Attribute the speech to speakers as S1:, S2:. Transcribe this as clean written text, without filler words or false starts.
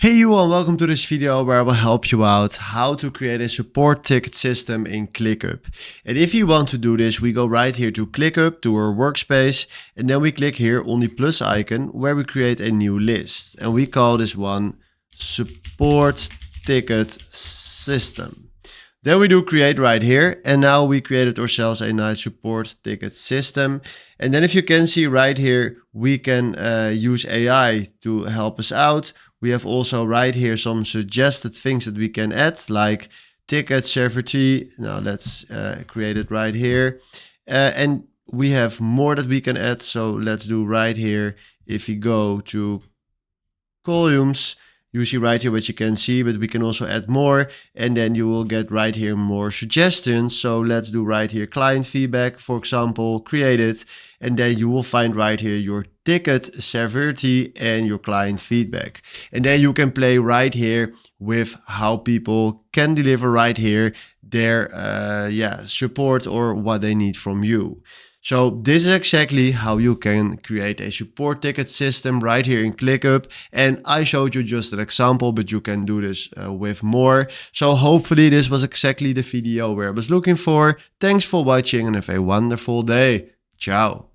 S1: Hey you all, welcome to this video where I will help you out how to create a support ticket system in ClickUp. And if you want to do this, we go right here to ClickUp, to our workspace, and then we click here on the plus icon where we create a new list. And we call this one support ticket system. Then we do create right here, and now we created ourselves a nice support ticket system. And then if you can see right here, we can use AI to help us out. We have also right here some suggested things that we can add, like ticket severity. Now let's create it right here. And we have more that we can add. So let's do right here. If you go to columns, you see right here what you can see, but we can also add more, and then you will get right here more suggestions. So let's do right here client feedback, for example, create it, and then you will find right here your ticket severity and your client feedback. And then you can play right here with how people can deliver right here their support or what they need from you. So this is exactly how you can create a support ticket system right here in ClickUp. And I showed you just an example, but you can do this with more. So hopefully this was exactly the video where I was looking for. Thanks for watching and have a wonderful day. Ciao.